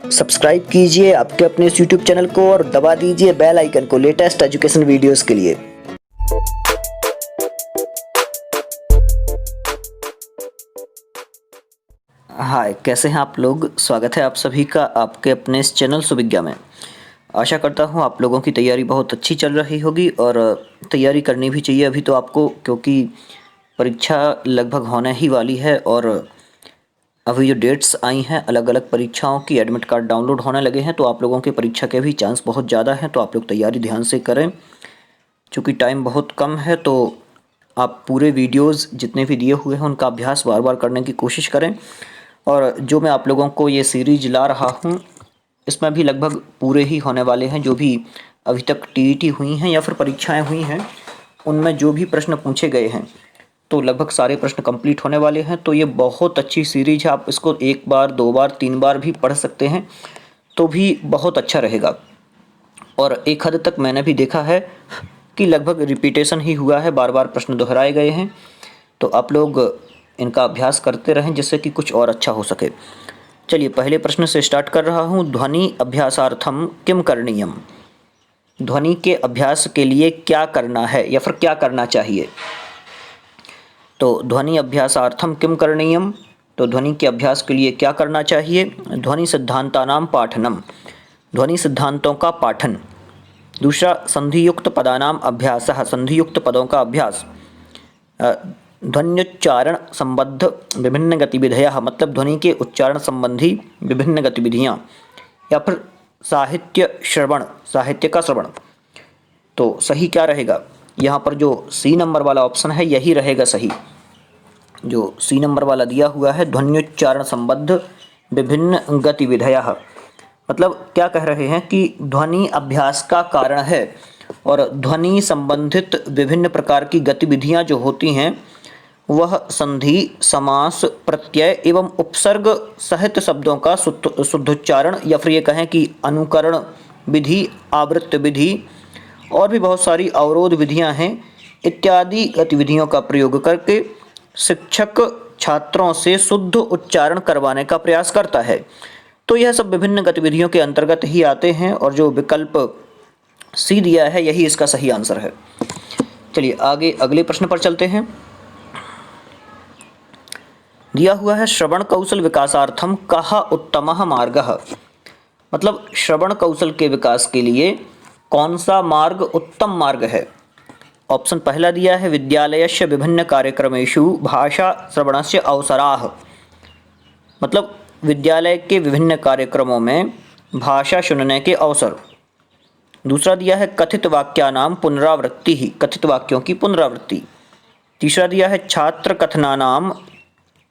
Subscribe कीजिए आपके अपने इस YouTube चैनल को और दबा दीजिए बेल आइकन को लेटेस्ट एजुकेशन वीडियोस के लिए। हाय, कैसे हैं आप लोग। स्वागत है आप सभी का आपके अपने इस चैनल सुविज्ञा में। आशा करता हूं आप लोगों की तैयारी बहुत अच्छी चल रही होगी और तैयारी करनी भी चाहिए अभी तो आपको, क्योंकि परीक्षा लगभग होने ही वाली है और अभी जो डेट्स आई हैं अलग अलग परीक्षाओं की, एडमिट कार्ड डाउनलोड होने लगे हैं, तो आप लोगों के परीक्षा के भी चांस बहुत ज़्यादा हैं। तो आप लोग तैयारी ध्यान से करें। चूँकि टाइम बहुत कम है तो आप पूरे वीडियोस जितने भी दिए हुए हैं उनका अभ्यास बार बार करने की कोशिश करें। और जो मैं आप लोगों को ये सीरीज ला रहा हूँ इसमें भी लगभग पूरे ही होने वाले हैं। जो भी अभी तक टीईटी हुई हैं या फिर परीक्षाएं हुई हैं उनमें जो भी प्रश्न पूछे गए हैं तो लगभग सारे प्रश्न कंप्लीट होने वाले हैं। तो ये बहुत अच्छी सीरीज है, आप इसको एक बार, दो बार, तीन बार भी पढ़ सकते हैं तो भी बहुत अच्छा रहेगा। और एक हद तक मैंने भी देखा है कि लगभग रिपीटेशन ही हुआ है, बार बार प्रश्न दोहराए गए हैं। तो आप लोग इनका अभ्यास करते रहें जिससे कि कुछ और अच्छा हो सके। चलिए पहले प्रश्न से स्टार्ट कर रहा हूँ। ध्वनि अभ्यासार्थम किम करणीयम। ध्वनि के अभ्यास के लिए क्या करना है या फिर क्या करना चाहिए। तो ध्वनि अभ्यासार्थम किम करणीयम, तो ध्वनि के अभ्यास के लिए क्या करना चाहिए। ध्वनि सिद्धांतानां पाठनम, ध्वनि सिद्धांतों का पाठन। दूसरा, संधियुक्त पदानाम अभ्यासः, संधियुक्त पदों का अभ्यास। ध्वन्योच्चारण संबद्ध विभिन्न गतिविधियाँ, मतलब ध्वनि के उच्चारण संबंधी विभिन्न गतिविधियाँ। या फिर साहित्य श्रवण, साहित्य का श्रवण। तो सही क्या रहेगा, यहाँ पर जो सी नंबर वाला ऑप्शन है यही रहेगा सही। जो सी नंबर वाला दिया हुआ है, ध्वन्योच्चारण संबद्ध विभिन्न गतिविधियाँ, मतलब क्या कह रहे हैं कि ध्वनि अभ्यास का कारण है और ध्वनि संबंधित विभिन्न प्रकार की गतिविधियाँ जो होती हैं वह संधि, समास, प्रत्यय एवं उपसर्ग सहित शब्दों का शुद्धोच्चारण, या फिर ये कहें कि अनुकरण विधि, आवृत्त विधि और भी बहुत सारी अवरोध विधियां हैं, इत्यादि गतिविधियों का प्रयोग करके शिक्षक छात्रों से शुद्ध उच्चारण करवाने का प्रयास करता है। तो यह सब विभिन्न गतिविधियों के अंतर्गत ही आते हैं और जो विकल्प सी दिया है यही इसका सही आंसर है। चलिए आगे अगले प्रश्न पर चलते हैं। दिया हुआ है श्रवण कौशल विकासार्थम कः उत्तमः मार्गः, मतलब श्रवण कौशल के विकास के लिए कौन सा मार्ग उत्तम मार्ग है। ऑप्शन पहला दिया है विद्यालयस्य विभिन्न कार्यक्रमेषु भाषा श्रवणस्य अवसराः, मतलब विद्यालय के विभिन्न कार्यक्रमों में भाषा सुनने के अवसर। दूसरा दिया है कथित वाक्यानां पुनरावृत्ति ही, कथित वाक्यों की पुनरावृत्ति। तीसरा दिया है छात्र कथनानां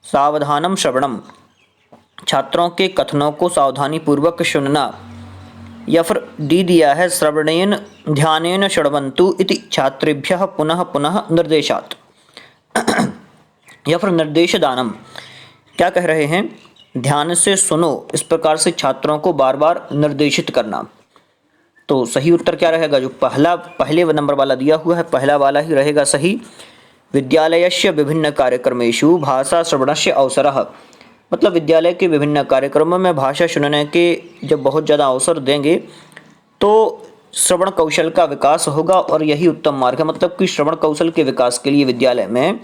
सावधानम श्रवणम, छात्रों के कथनों को सावधानी पूर्वक सुनना। या फिर डी दिया है श्रवणेन ध्यानेन शृण्वन्तु इति छात्रेभ्यः पुनः पुनः निर्देशात् या फिर निर्देश दानम, क्या कह रहे हैं, ध्यान से सुनो, इस प्रकार से छात्रों को बार बार निर्देशित करना। तो सही उत्तर क्या रहेगा, जो पहले नंबर वाला दिया हुआ है पहला वाला ही रहेगा सही। विद्यालयस्य विभिन्न कार्यक्रमेषु भाषा श्रवणस्य अवसरः, मतलब विद्यालय के विभिन्न कार्यक्रमों में भाषा सुनने के जब बहुत ज़्यादा अवसर देंगे तो श्रवण कौशल का विकास होगा और यही उत्तम मार्ग है। मतलब कि श्रवण कौशल के विकास के लिए विद्यालय में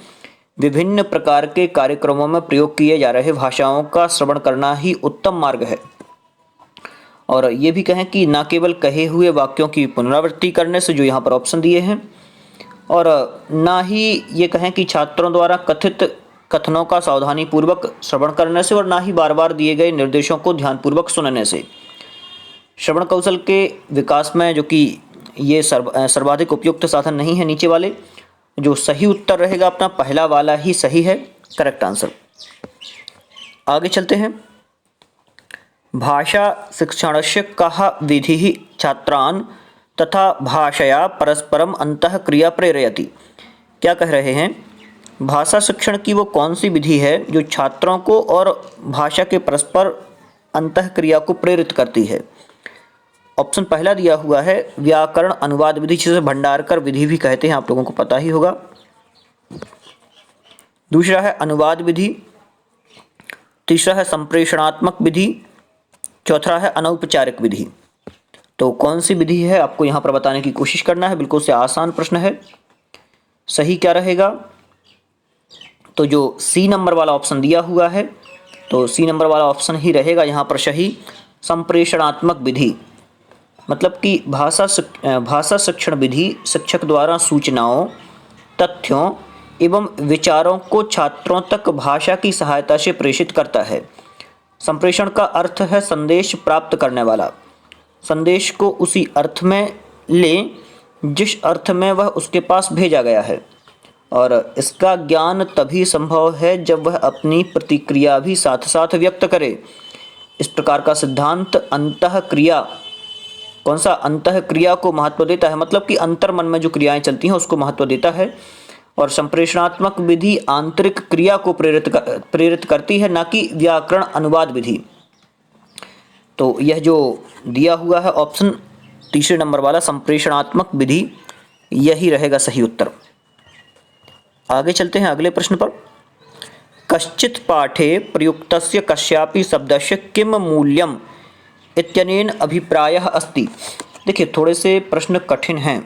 विभिन्न प्रकार के कार्यक्रमों में प्रयोग किए जा रहे भाषाओं का श्रवण करना ही उत्तम मार्ग है। और ये भी कहें कि न केवल कहे हुए वाक्यों की पुनरावृत्ति करने से, जो यहाँ पर ऑप्शन दिए हैं, और ना ही ये कहें कि छात्रों द्वारा कथित कथनों का सावधानी पूर्वक श्रवण करने से, और ना ही बार बार दिए गए निर्देशों को ध्यानपूर्वक सुनने से। श्रवण कौशल के विकास में जो कि ये सर्वाधिक उपयुक्त साधन नहीं है नीचे वाले, जो सही उत्तर रहेगा अपना पहला वाला ही सही है, करेक्ट आंसर। आगे चलते हैं। भाषा शिक्षणस्य कः विधिः छात्रान् तथा भाषया परस्परम अंतः क्रिया प्रेरयति, क्या कह रहे हैं, भाषा शिक्षण की वो कौन सी विधि है जो छात्रों को और भाषा के परस्पर अंतः क्रिया को प्रेरित करती है। ऑप्शन पहला दिया हुआ है व्याकरण अनुवाद विधि, जिसे भंडारकर विधि भी कहते हैं, आप लोगों को पता ही होगा। दूसरा है अनुवाद विधि। तीसरा है संप्रेषणात्मक विधि। चौथा है अनौपचारिक विधि। तो कौन सी विधि है आपको यहाँ पर बताने की कोशिश करना है। बिल्कुल से आसान प्रश्न है। सही क्या रहेगा? तो जो सी नंबर वाला ऑप्शन दिया हुआ है, तो सी नंबर वाला ऑप्शन ही रहेगा यहाँ पर सही। संप्रेषणात्मक विधि मतलब कि भाषा शिक्षण विधि शिक्षक द्वारा सूचनाओं, तथ्यों एवं विचारों को छात्रों तक भाषा की सहायता से प्रेषित करता है। संप्रेषण का अर्थ है संदेश प्राप्त करने वाला। संदेश को उसी अर्थ में लें जिस अर्थ में वह उसके पास भेजा गया है, और इसका ज्ञान तभी संभव है जब वह अपनी प्रतिक्रिया भी साथ साथ व्यक्त करे। इस प्रकार का सिद्धांत अंतःक्रिया, कौन सा? अंतःक्रिया को महत्व देता है, मतलब कि अंतर मन में जो क्रियाएं चलती हैं उसको महत्व देता है। और संप्रेषणात्मक विधि आंतरिक क्रिया को प्रेरित करती है, ना कि व्याकरण अनुवाद विधि। तो यह जो दिया हुआ है ऑप्शन तीसरे नंबर वाला संप्रेषणात्मक विधि, यही रहेगा सही उत्तर। आगे चलते हैं अगले प्रश्न पर। कश्चित् पाठे प्रयुक्तस्य कस्यापि शब्दस्य किम मूल्यम इत्यनेन अभिप्रायः अस्ति। देखिए थोड़े से प्रश्न कठिन हैं,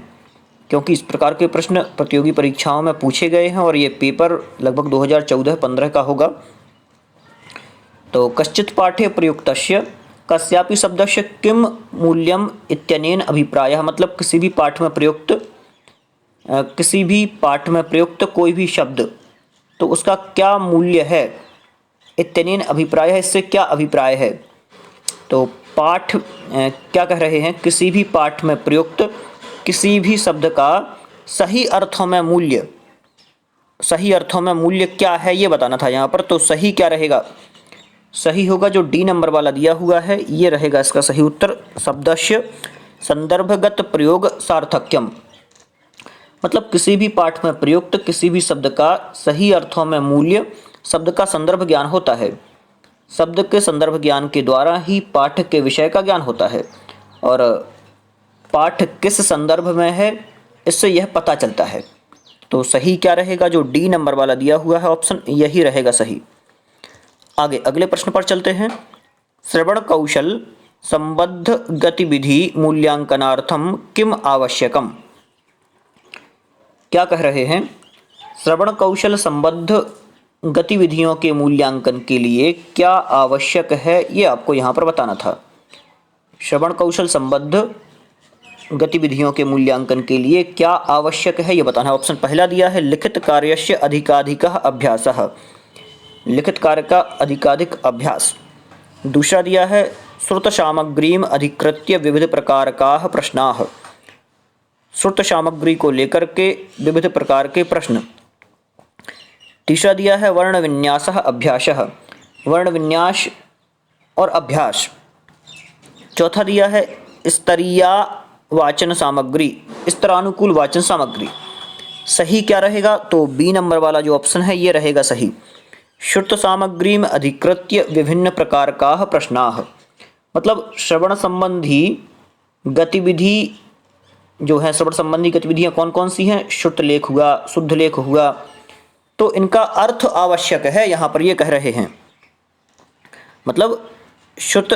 क्योंकि इस प्रकार के प्रश्न प्रतियोगी परीक्षाओं में पूछे गए हैं और ये पेपर लगभग 2014-15 का होगा। तो कश्चित् पाठे प्रयुक्तस्य कस्यापि शब्दस्य किम मूल्यम इत्यनेन अभिप्रायः, मतलब किसी भी पाठ में प्रयुक्त कोई भी शब्द, तो उसका क्या मूल्य है। इत्यनेन अभिप्राय है, इससे क्या अभिप्राय है। तो पाठ क्या कह रहे हैं? किसी भी पाठ में प्रयुक्त किसी भी शब्द का सही अर्थों में मूल्य क्या है, ये बताना था यहाँ पर। तो सही क्या रहेगा? सही होगा जो डी नंबर वाला दिया हुआ है, ये रहेगा इसका सही उत्तर। शब्दस्य संदर्भगत प्रयोग सार्थक्यम, मतलब किसी भी पाठ में प्रयुक्त किसी भी शब्द का सही अर्थों में मूल्य शब्द का संदर्भ ज्ञान होता है। शब्द के संदर्भ ज्ञान के द्वारा ही पाठ के विषय का ज्ञान होता है, और पाठ किस संदर्भ में है इससे यह पता चलता है। तो सही क्या रहेगा? जो डी नंबर वाला दिया हुआ है ऑप्शन, यही रहेगा सही। आगे अगले प्रश्न पर चलते हैं। श्रवण कौशल संबद्ध गतिविधि मूल्यांकनार्थम किम आवश्यकम। क्या कह रहे हैं? श्रवण कौशल संबद्ध गतिविधियों के मूल्यांकन के लिए क्या आवश्यक है, ये आपको यहाँ पर बताना था। श्रवण कौशल संबद्ध गतिविधियों के मूल्यांकन के लिए क्या आवश्यक है, ये बताना है। ऑप्शन पहला दिया है लिखित कार्यस्य अधिकाधिकः अभ्यासः, लिखित कार्य का अधिकाधिक अभ्यास। दूसरा दिया है श्रुत सामग्रीम अधिकृत्य विविध प्रकारकाः प्रश्नाः, श्रुत सामग्री को लेकर के विविध प्रकार के प्रश्न। तीसरा दिया है वर्ण विन्यासः अभ्यासः, वर्ण विन्यास और अभ्यास। चौथा दिया है स्तरीया वाचन सामग्री, स्तरानुकूल वाचन सामग्री। सही क्या रहेगा? तो बी नंबर वाला जो ऑप्शन है ये रहेगा सही। श्रुत सामग्रीम अधिकृत्य विभिन्न प्रकारकाः प्रश्नाः, मतलब श्रवण संबंधी गतिविधि जो है, श्रवण संबंधी गतिविधियाँ कौन कौन सी हैं? श्रुत लेख हुआ, शुद्ध लेख हुआ, तो इनका अर्थ आवश्यक है यहाँ पर ये कह रहे हैं। मतलब श्रुत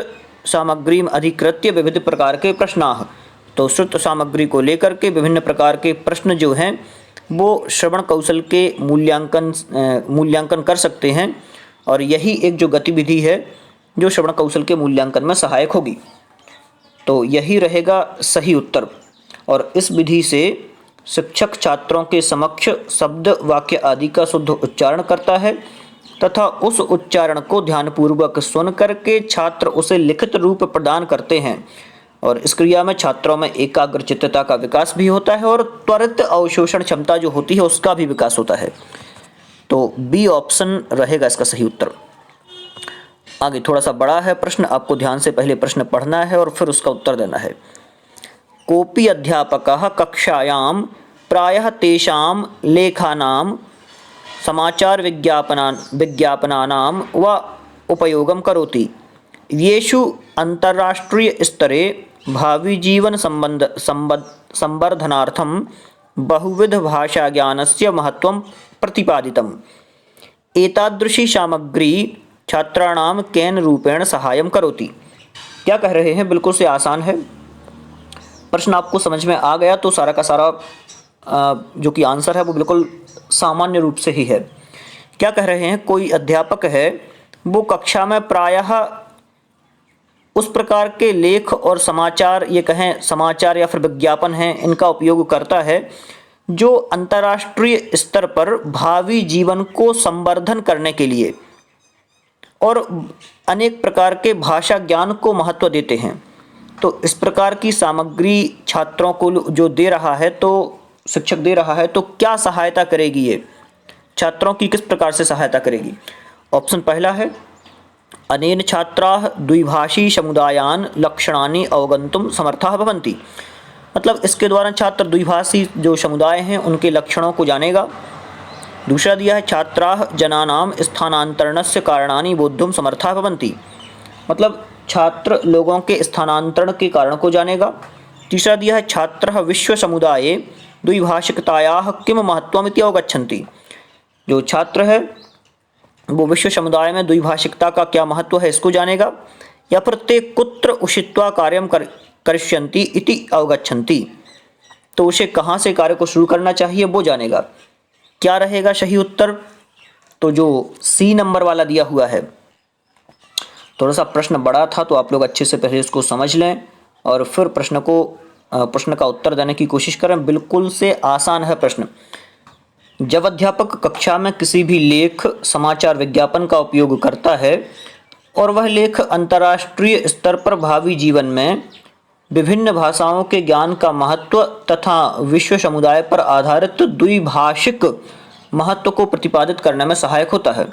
सामग्रीम अधिकृत्य विविध प्रकार के प्रश्नाः, तो श्रुत सामग्री को लेकर के विभिन्न प्रकार के प्रश्न जो हैं वो श्रवण कौशल के मूल्यांकन कर सकते हैं, और यही एक जो गतिविधि है जो श्रवण कौशल के मूल्यांकन में सहायक होगी। तो यही रहेगा सही उत्तर। और इस विधि से शिक्षक छात्रों के समक्ष शब्द, वाक्य आदि का शुद्ध उच्चारण करता है तथा उस उच्चारण को ध्यानपूर्वक सुन करके छात्र उसे लिखित रूप प्रदान करते हैं, और इस क्रिया में छात्रों में एकाग्रचित्तता का विकास भी होता है और त्वरित अवशोषण क्षमता जो होती है उसका भी विकास होता है। तो बी ऑप्शन रहेगा इसका सही उत्तर। आगे थोड़ा सा बड़ा है प्रश्न, आपको ध्यान से पहले प्रश्न पढ़ना है और फिर उसका उत्तर देना है। कोपि अध्यापकः कक्षायां प्रायः तेषां लेखानां समाचार विज्ञापनानां व उपयोगं करोति, येषु अंतर्राष्ट्रीय स्तरे भावी जीवन संवर्धनार्थं बहुविध भाषा ज्ञानस्य महत्वं प्रतिपादितम्। एतादृशी सामग्री छात्राणां केन रूपेण सहायं करोति। क्या कह रहे हैं, बिल्कुल से आसान है। प्रश्न आपको समझ में आ गया तो सारा का सारा जो कि आंसर है वो बिल्कुल सामान्य रूप से ही है। क्या कह रहे हैं, कोई अध्यापक है वो कक्षा में प्रायः उस प्रकार के लेख और समाचार, ये कहें समाचार या फिर विज्ञापन हैं, इनका उपयोग करता है जो अंतर्राष्ट्रीय स्तर पर भावी जीवन को संवर्धन करने के लिए और अनेक प्रकार के भाषा ज्ञान को महत्व देते हैं। तो इस प्रकार की सामग्री छात्रों को जो दे रहा है, तो शिक्षक दे रहा है, तो क्या सहायता करेगी, ये छात्रों की किस प्रकार से सहायता करेगी। ऑप्शन पहला है, अनेन छात्राः द्विभाषी समुदायान लक्षणानि अवगन्तुं समर्थाः भवन्ति। मतलब इसके द्वारा छात्र द्विभाषी जो समुदाय हैं उनके लक्षणों को जानेगा। दूसरा दिया है, छात्राः जनानां स्थानांतरणस्य कारणानि बोद्धुं समर्थाः भवन्ति। मतलब छात्र लोगों के स्थानांतरण के कारण को जानेगा। तीसरा दिया है, छात्रः विश्व समुदाये द्विभाषिकतायाः किं महत्त्वम् इति अवगच्छन्ति। जो छात्र है वो विश्व समुदाय में द्विभाषिकता का क्या महत्व है इसको जानेगा। या फिर ते कुत्र उषित्वा कार्यं करिष्यन्ति इति अवगच्छन्ति, तो उसे कहाँ से कार्य को शुरू करना चाहिए वो जानेगा। क्या रहेगा सही उत्तर, तो जो सी नंबर वाला दिया हुआ है। थोड़ा सा प्रश्न बड़ा था तो आप लोग अच्छे से पहले इसको समझ लें और फिर प्रश्न का उत्तर देने की कोशिश करें। बिल्कुल से आसान है प्रश्न। जब अध्यापक कक्षा में किसी भी लेख, समाचार, विज्ञापन का उपयोग करता है और वह लेख अंतर्राष्ट्रीय स्तर पर भावी जीवन में विभिन्न भाषाओं के ज्ञान का महत्व तथा विश्व समुदाय पर आधारित द्विभाषिक महत्व को प्रतिपादित करने में सहायक होता है,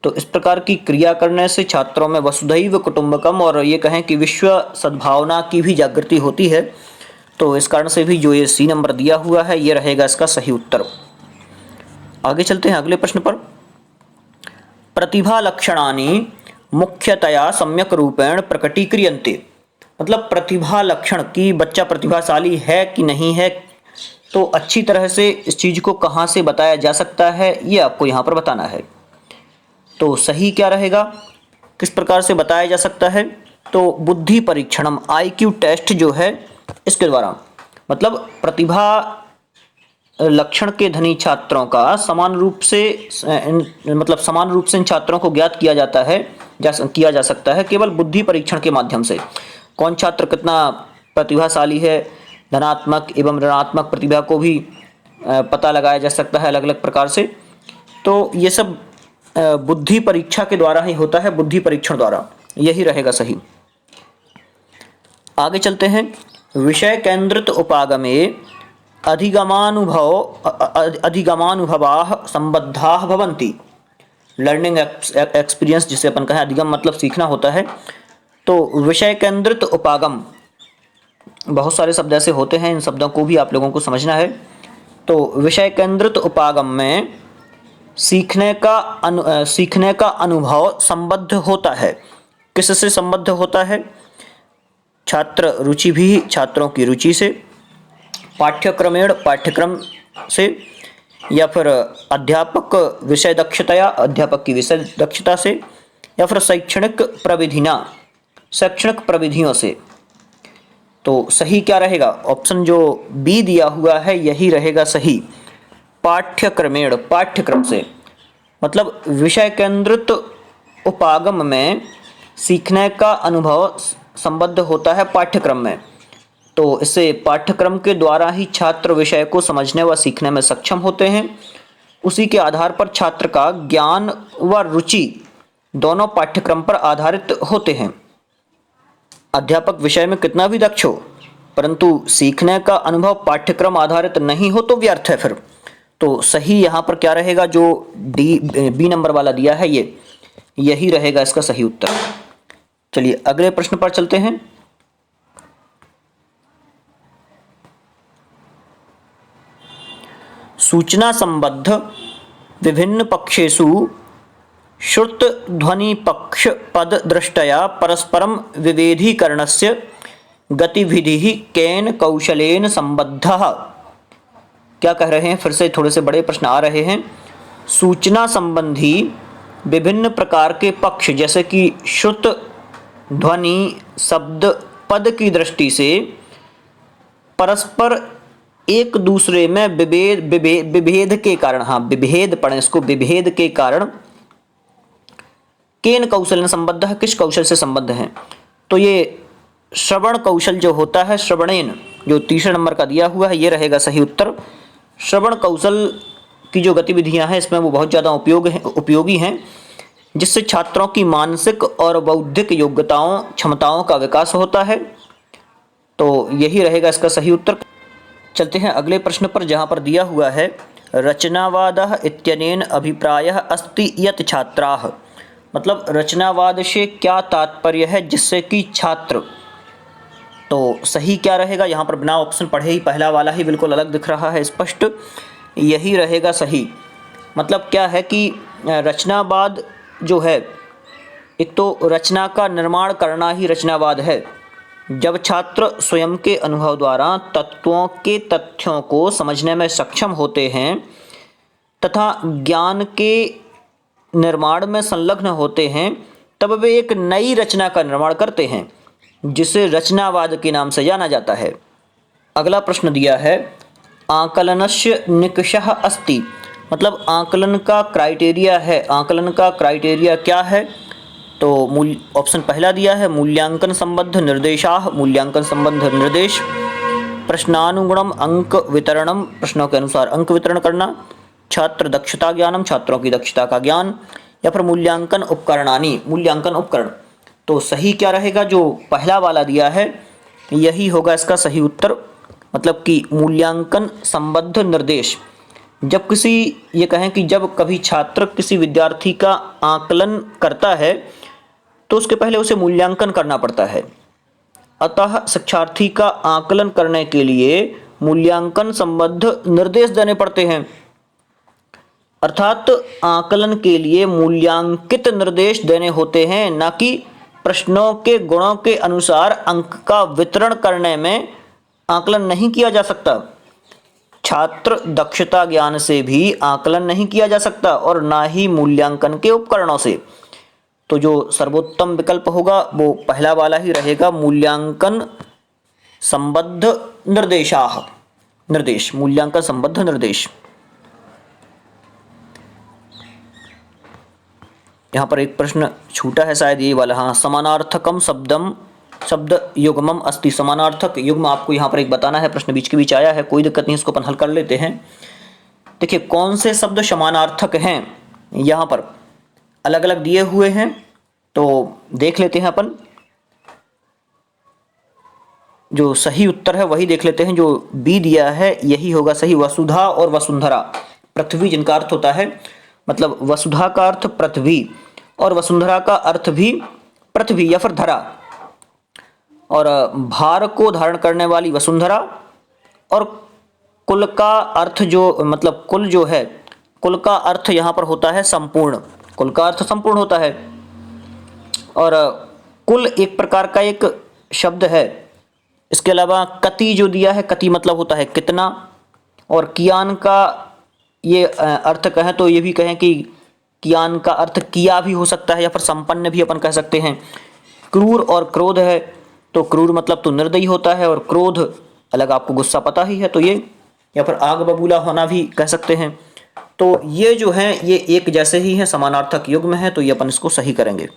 तो इस प्रकार की क्रिया करने से छात्रों में वसुधैव कुटुंबकम और ये कहें कि विश्व सद्भावना की भी जागृति होती है। तो इस कारण से भी जो ये सी नंबर दिया हुआ है ये रहेगा इसका सही उत्तर। आगे चलते हैं अगले प्रश्न पर। प्रतिभा लक्षणानि मुख्यतया सम्यक रूपेण प्रकटीक्रियन्ते। मतलब प्रतिभा लक्षण की बच्चा प्रतिभाशाली है कि नहीं है, तो अच्छी तरह से इस चीज को कहाँ से बताया जा सकता है ये आपको यहाँ पर बताना है। तो सही क्या रहेगा, किस प्रकार से बताया जा सकता है, तो बुद्धि परीक्षणम, IQ टेस्ट जो है इसके द्वारा। मतलब प्रतिभा लक्षण के धनी छात्रों का समान रूप से इन छात्रों को ज्ञात किया जा सकता है केवल बुद्धि परीक्षण के माध्यम से। कौन छात्र कितना प्रतिभाशाली है, धनात्मक एवं ऋणात्मक प्रतिभा को भी पता लगाया जा सकता है अलग अलग प्रकार से। तो ये सब बुद्धि परीक्षा के द्वारा ही होता है, बुद्धि परीक्षण द्वारा, यही रहेगा सही। आगे चलते हैं। विषय केंद्रित उपागमे अधिगमानुभवाः संबद्धाः भवन्ति। लर्निंग एक्सपीरियंस जिसे अपन कहें, अधिगम मतलब सीखना होता है। तो विषय केंद्रित उपागम, बहुत सारे शब्द ऐसे होते हैं, इन शब्दों को भी आप लोगों को समझना है। तो विषय केंद्रित उपागम में सीखने का अनुभव संबद्ध होता है। किससे संबद्ध होता है, छात्र रुचि भी छात्रों की रुचि से, पाठ्यक्रमेण पाठ्यक्रम से, या फिर अध्यापक विषय दक्षताया अध्यापक की विषय दक्षता से, या फिर शैक्षणिक प्रविधियों से। तो सही क्या रहेगा, ऑप्शन जो बी दिया हुआ है यही रहेगा सही, पाठ्यक्रमेण, पाठ्यक्रम से। मतलब विषय केंद्रित उपागम में सीखने का अनुभव संबद्ध होता है पाठ्यक्रम में। तो इससे पाठ्यक्रम के द्वारा ही छात्र विषय को समझने व सीखने में सक्षम होते हैं। उसी के आधार पर छात्र का ज्ञान व रुचि दोनों पाठ्यक्रम पर आधारित होते हैं। अध्यापक विषय में कितना भी दक्ष हो, परंतु सीखने का अनुभव पाठ्यक्रम आधारित नहीं हो तो व्यर्थ है फिर। तो सही यहाँ पर क्या रहेगा, जो बी नंबर वाला दिया है यही रहेगा इसका सही उत्तर। चलिए अगले प्रश्न पर चलते हैं। सूचना संबद्ध विभिन्न पक्षेषु श्रुत ध्वनि पक्ष पद दृष्टया परस्परम विभेदीकरणस्य गतिविधि केन कौशलेन संबद्धः। क्या कह रहे हैं, फिर से थोड़े से बड़े प्रश्न आ रहे हैं। सूचना संबंधी विभिन्न प्रकार के पक्ष जैसे कि श्रुत ध्वनि, शब्द, पद की दृष्टि से परस्पर एक दूसरे में विभेद के कारण, विभेद पढ़ें इसको, विभेद के कारण केन कौशल संबद्ध है, किस कौशल से संबद्ध है। तो ये श्रवण कौशल जो होता है, श्रवणेन, जो तीसरे नंबर का दिया हुआ है, ये रहेगा सही उत्तर। श्रवण कौशल की जो गतिविधियां हैं इसमें वो बहुत ज़्यादा उपयोगी हैं, जिससे छात्रों की मानसिक और बौद्धिक योग्यताओं, क्षमताओं का विकास होता है। तो यही रहेगा इसका सही उत्तर। चलते हैं अगले प्रश्न पर, जहाँ पर दिया हुआ है रचनावादः इत्यनेन अभिप्रायः अस्ति यत् छात्राः, मतलब रचनावाद से क्या तात्पर्य है, जिससे कि छात्र। तो सही क्या रहेगा, यहाँ पर बिना ऑप्शन पढ़े ही पहला वाला ही बिल्कुल अलग दिख रहा है, स्पष्ट यही रहेगा सही। मतलब क्या है कि रचनावाद जो है, एक तो रचना का निर्माण करना ही रचनावाद है। जब छात्र स्वयं के अनुभव द्वारा तत्वों के तथ्यों को समझने में सक्षम होते हैं तथा ज्ञान के निर्माण में संलग्न होते हैं, तब वे एक नई रचना का निर्माण करते हैं, जिसे रचनावाद के नाम से जाना जाता है। अगला प्रश्न दिया है आकलनस्य निकषः अस्ति, मतलब आकलन का क्राइटेरिया है, आकलन का क्राइटेरिया क्या है। तो ऑप्शन पहला दिया है मूल्यांकन संबद्ध निर्देशाः, मूल्यांकन संबद्ध निर्देश, प्रश्नानुगुणम अंक वितरणम, प्रश्नों के अनुसार अंक वितरण करना, छात्र दक्षता ज्ञानम, छात्रों की दक्षता का ज्ञान, या फिर मूल्यांकन उपकरणानि, मूल्यांकन उपकरण। तो सही क्या रहेगा, जो पहला वाला दिया है यही होगा इसका सही उत्तर। मतलब कि मूल्यांकन संबद्ध निर्देश, जब किसी, ये कहें कि जब कभी छात्र किसी विद्यार्थी का आकलन करता है तो उसके पहले उसे मूल्यांकन करना पड़ता है। अतः शिक्षार्थी का आकलन करने के लिए मूल्यांकन संबद्ध निर्देश देने पड़ते हैं। अर्थात आकलन के लिए मूल्यांकित निर्देश देने होते हैं, न कि प्रश्नों के गुणों के अनुसार अंक का वितरण करने में आकलन नहीं किया जा सकता। छात्र दक्षता ज्ञान से भी आकलन नहीं किया जा सकता और ना ही मूल्यांकन के उपकरणों से। तो जो सर्वोत्तम विकल्प होगा वो पहला वाला ही रहेगा, मूल्यांकन संबद्ध निर्देशाः, निर्देश, मूल्यांकन संबद्ध निर्देश। यहाँ पर एक प्रश्न छूटा है शायद ये वाला, समानार्थकम शब्द युग्मम अस्ति, समानार्थक युग्म आपको यहाँ पर एक बताना है, प्रश्न बीच के बीच आया है, कोई दिक्कत नहीं, इसको अपन हल कर लेते हैं। देखिए कौन से शब्द समानार्थक हैं, यहाँ पर अलग अलग दिए हुए हैं, तो देख लेते हैं अपन। जो सही उत्तर है वही देख लेते हैं, जो बी दिया है यही होगा सही, वसुधा और वसुंधरा, पृथ्वी जिनका अर्थ होता है, मतलब वसुधा का अर्थ पृथ्वी और वसुंधरा का अर्थ भी पृथ्वी या फिर धरा, और भार को धारण करने वाली वसुंधरा, और कुल का अर्थ जो, मतलब कुल जो है, कुल का अर्थ यहाँ पर होता है संपूर्ण, कुल का अर्थ संपूर्ण होता है। और कुल एक प्रकार का एक शब्द है। इसके अलावा कति जो दिया है, कति मतलब होता है कितना, और कियान का ये अर्थ कहें तो ये भी कहें कि कियान का अर्थ किया भी हो सकता है या फिर संपन्न भी अपन कह सकते हैं। क्रूर और क्रोध है, तो क्रूर मतलब तो निर्दयी होता है, और क्रोध अलग आपको गुस्सा पता ही है, तो ये, या फिर आग बबूला होना भी कह सकते हैं। तो ये जो है ये एक जैसे ही है, समानार्थक युग्म है, तो ये अपन इसको सही करेंगे।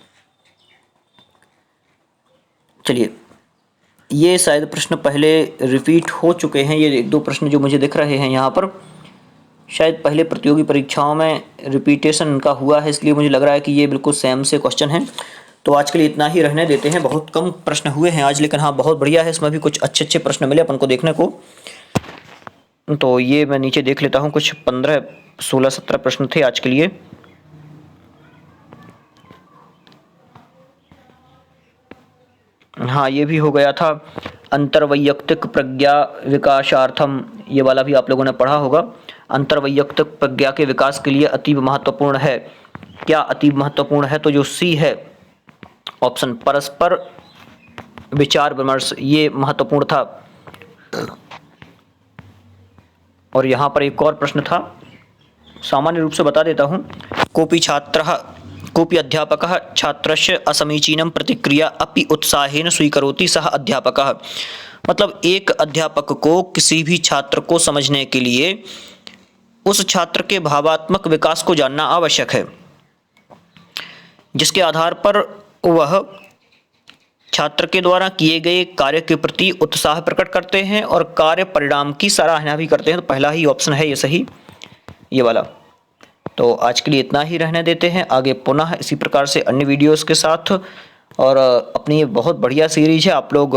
चलिए, ये शायद प्रश्न पहले रिपीट हो चुके हैं, ये एक दो प्रश्न जो मुझे दिख रहे हैं यहाँ पर शायद पहले प्रतियोगी परीक्षाओं में रिपीटेशन इनका हुआ है, इसलिए मुझे लग रहा है कि ये बिल्कुल सेम से क्वेश्चन हैं। तो आज के लिए इतना ही रहने देते हैं, बहुत कम प्रश्न हुए हैं आज, लेकिन हाँ बहुत बढ़िया है, इसमें भी कुछ अच्छे अच्छे प्रश्न मिले अपन को देखने को। तो ये मैं नीचे देख लेता हूँ, कुछ 15, 16, 17 प्रश्न थे आज के लिए। हाँ ये भी हो गया था, अंतर्वैयक्तिक प्रज्ञा विकासार्थम, ये वाला भी आप लोगों ने पढ़ा होगा। अंतर्वैयक्तिक प्रज्ञा के विकास के लिए अतीव महत्वपूर्ण है, क्या अतीव महत्वपूर्ण है, तो जो सी है ऑप्शन परस्पर विचार विमर्श, ये महत्वपूर्ण था। और यहाँ पर एक और प्रश्न था, सामान्य रूप से बता देता हूँ, कोऽपि अध्यापकः छात्रस्य असमीचीनं प्रतिक्रिया अपि उत्साहेन स्वीकरोति सः अध्यापकः। मतलब एक अध्यापक को किसी भी छात्र को समझने के लिए उस छात्र के भावात्मक विकास को जानना आवश्यक है, जिसके आधार पर वह छात्र के द्वारा किए गए कार्य के प्रति उत्साह प्रकट करते हैं और कार्य परिणाम की सराहना भी करते हैं। तो पहला ही ऑप्शन है ये सही, ये वाला। तो आज के लिए इतना ही रहने देते हैं, आगे पुनः इसी प्रकार से अन्य वीडियोस के साथ। और अपनी ये बहुत बढ़िया सीरीज है, आप लोग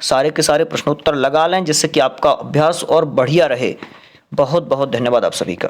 सारे के सारे प्रश्नोत्तर लगा लें जिससे कि आपका अभ्यास और बढ़िया रहे। बहुत बहुत धन्यवाद आप सभी का।